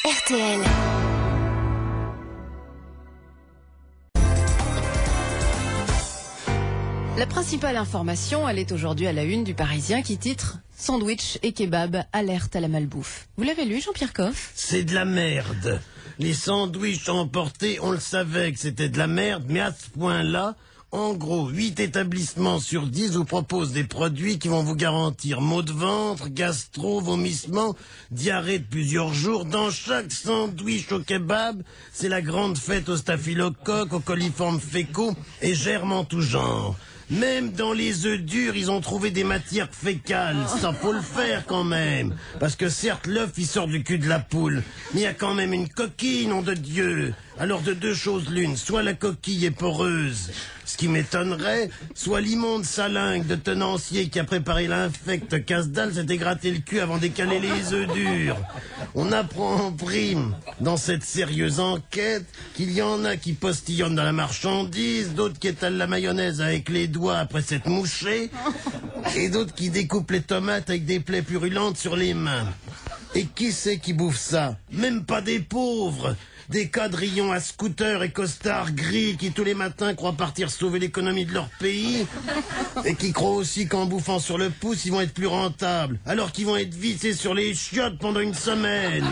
RTL. La principale information, elle est aujourd'hui à la une du Parisien qui titre « Sandwich et kebab, alerte à la malbouffe ». Vous l'avez lu, Jean-Pierre Coff? C'est de la merde. Les sandwichs emportés, on le savait que c'était de la merde, mais à ce point-là, en gros, 8 établissements sur 10 vous proposent des produits qui vont vous garantir maux de ventre, gastro, vomissements, diarrhée de plusieurs jours. Dans chaque sandwich au kebab, c'est la grande fête au staphylocoque, aux coliformes fécaux et germes en tout genre. Même dans les œufs durs, ils ont trouvé des matières fécales. Ça, faut le faire quand même. Parce que certes, l'œuf, il sort du cul de la poule. Mais il y a quand même une coquille, nom de Dieu. Alors de deux choses l'une. Soit la coquille est poreuse, ce qui m'étonnerait, soit l'immonde salingue de tenancier qui a préparé l'infect casse-dalle s'était gratté le cul avant d'écaler les œufs durs. On apprend en prime, dans cette sérieuse enquête, qu'il y en a qui postillonnent dans la marchandise, d'autres qui étalent la mayonnaise avec les doigts après s'être mouchés, et d'autres qui découpent les tomates avec des plaies purulentes sur les mains. Et qui c'est qui bouffe ça? Même pas des pauvres. Des quadrillons à scooter et costards gris qui tous les matins croient partir sauver l'économie de leur pays et qui croient aussi qu'en bouffant sur le pouce ils vont être plus rentables alors qu'ils vont être vissés sur les chiottes pendant une semaine.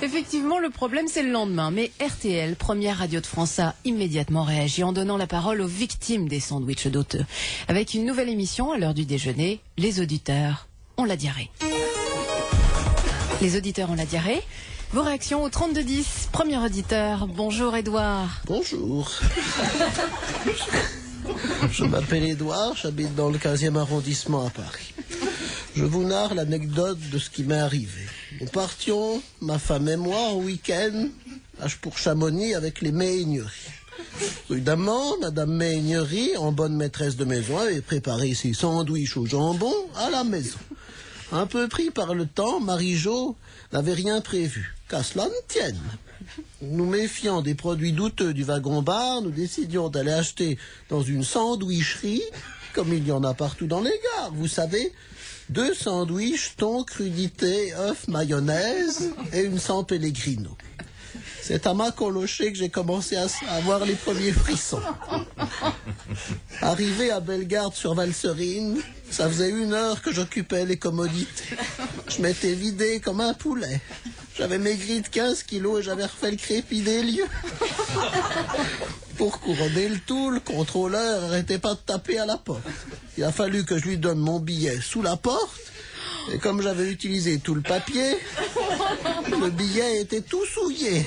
Effectivement, le problème, c'est le lendemain. Mais RTL, première radio de France, a immédiatement réagi en donnant la parole aux victimes des sandwichs d'hôteux. Avec une nouvelle émission à l'heure du déjeuner, les auditeurs ont la diarrhée. Les auditeurs ont la diarrhée. Vos réactions au 3210. Premier auditeur, bonjour Édouard. Bonjour. Je m'appelle Édouard, j'habite dans le 15e arrondissement à Paris. Je vous narre l'anecdote de ce qui m'est arrivé. Nous partions, ma femme et moi, en week-end, pour Chamonix avec les Méhaigneries. Évidemment, Madame Méhaignerie, en bonne maîtresse de maison, avait préparé ses sandwichs au jambon à la maison. Un peu pris par le temps, Marie-Jo n'avait rien prévu. Qu'à cela ne tienne. Nous méfiant des produits douteux du wagon-bar, nous décidions d'aller acheter dans une sandwicherie, comme il y en a partout dans les gares, vous savez, 2 sandwichs, thon, crudité, œufs, mayonnaise et une San Pellegrino. C'est à Macoloché que j'ai commencé à avoir les premiers frissons. Arrivé à Bellegarde sur Valserine, ça faisait 1 heure que j'occupais les commodités. Je m'étais vidé comme un poulet. J'avais maigri de 15 kilos et j'avais refait le crépi des lieux. Pour couronner le tout, le contrôleur n'arrêtait pas de taper à la porte. Il a fallu que je lui donne mon billet sous la porte. Et comme j'avais utilisé tout le papier, le billet était tout souillé.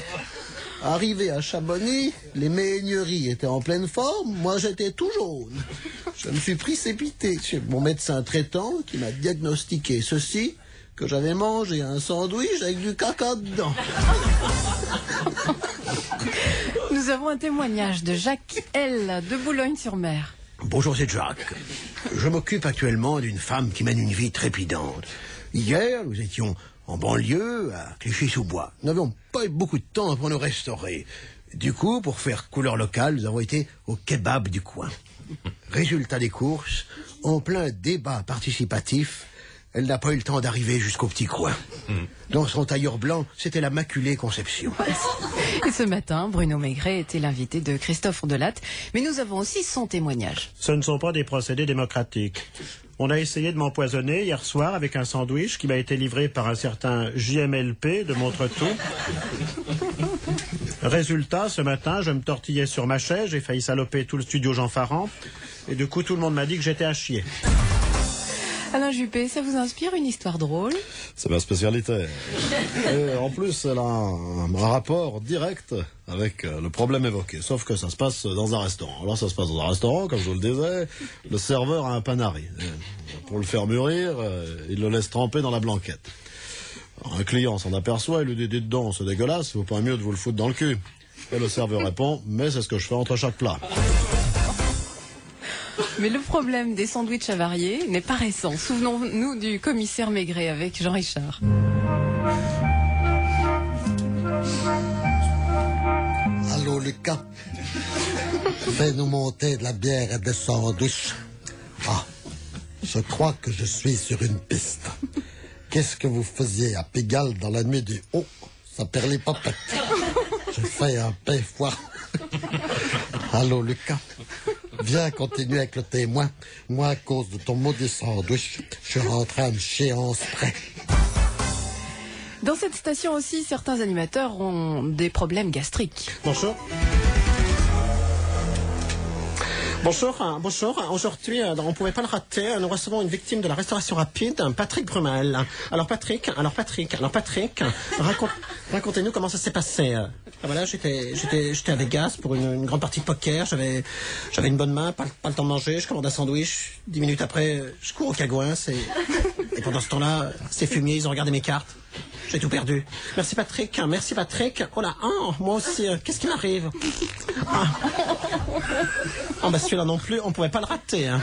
Arrivé à Chamonix, les Méhaigneries étaient en pleine forme, moi j'étais tout jaune. Je me suis précipité chez mon médecin traitant qui m'a diagnostiqué ceci, que j'avais mangé un sandwich avec du caca dedans. Nous avons un témoignage de Jacques L. de Boulogne-sur-Mer. Bonjour, c'est Jacques. Je m'occupe actuellement d'une femme qui mène une vie trépidante. Hier, nous étions en banlieue, à Clichy-sous-Bois. Nous n'avions pas eu beaucoup de temps pour nous restaurer. Du coup, pour faire couleur locale, nous avons été au kebab du coin. Résultat des courses, en plein débat participatif, elle n'a pas eu le temps d'arriver jusqu'au petit coin. Dans son tailleur blanc, c'était la Maculée Conception. Et ce matin, Bruno Maigret était l'invité de Christophe Delatte. Mais nous avons aussi son témoignage. Ce ne sont pas des procédés démocratiques. On a essayé de m'empoisonner hier soir avec un sandwich qui m'a été livré par un certain JMLP de Montretout. Résultat, ce matin, je me tortillais sur ma chaise, j'ai failli saloper tout le studio Jean Farand. Et du coup, tout le monde m'a dit que j'étais à chier. Alain Juppé, ça vous inspire une histoire drôle? C'est ma spécialité. Et en plus, elle a un rapport direct avec le problème évoqué. Sauf que ça se passe dans un restaurant. Alors ça se passe dans un restaurant, comme je vous le disais, le serveur a un panari. Pour le faire mûrir, il le laisse tremper dans la blanquette. Alors, un client s'en aperçoit, il lui dit « Dites donc, c'est dégueulasse, il vaut pas mieux de vous le foutre dans le cul ». Et le serveur répond « Mais c'est ce que je fais entre chaque plat ». Mais le problème des sandwichs avariés n'est pas récent. Souvenons-nous du commissaire Maigret avec Jean Richard. Allô Lucas, fais-nous monter de la bière et des sandwichs. Ah, je crois que je suis sur une piste. Qu'est-ce que vous faisiez à Pigalle dans la nuit du haut? Ça perd les papettes. J'ai fait un pain foireux. Allô, Lucas. Viens continuer avec le témoin. Moi, à cause de ton maudit sandwich, je suis rentré à une séance près. Dans cette station aussi, certains animateurs ont des problèmes gastriques. Bonjour. Bonjour. Aujourd'hui, on ne pouvait pas le rater. Nous recevons une victime de la restauration rapide, Patrick Brumel. Alors Patrick, racontez-nous comment ça s'est passé. Voilà, j'étais à Vegas pour une grande partie de poker. J'avais une bonne main, pas le temps de manger. Je commande un sandwich. 10 minutes après, je cours au Cagouin. Et pendant ce temps-là, ces fumiers, ils ont regardé mes cartes. J'ai tout perdu. Merci Patrick. Oh là, moi aussi, qu'est-ce qui m'arrive? Bah celui-là non plus, on pouvait pas le rater. Hein.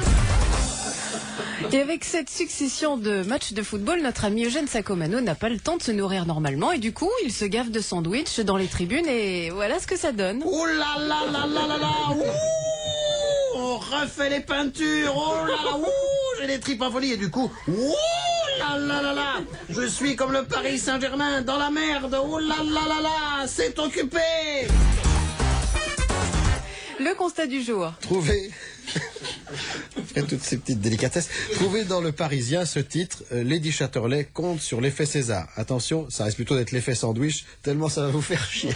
Et avec cette succession de matchs de football, notre ami Eugène Sacomano n'a pas le temps de se nourrir normalement et du coup, il se gaffe de sandwich dans les tribunes et voilà ce que ça donne. Oh là là là là là là. On refait les peintures. Oh là là. J'ai les tripes en folie et du coup, là là là là, je suis comme le Paris Saint-Germain dans la merde. Oh là là là là, c'est occupé. Le constat du jour. Trouvez, après toutes ces petites délicatesses, trouvez dans Le Parisien ce titre, Lady Chatterley compte sur l'effet César. Attention, ça risque plutôt d'être l'effet sandwich, tellement ça va vous faire chier.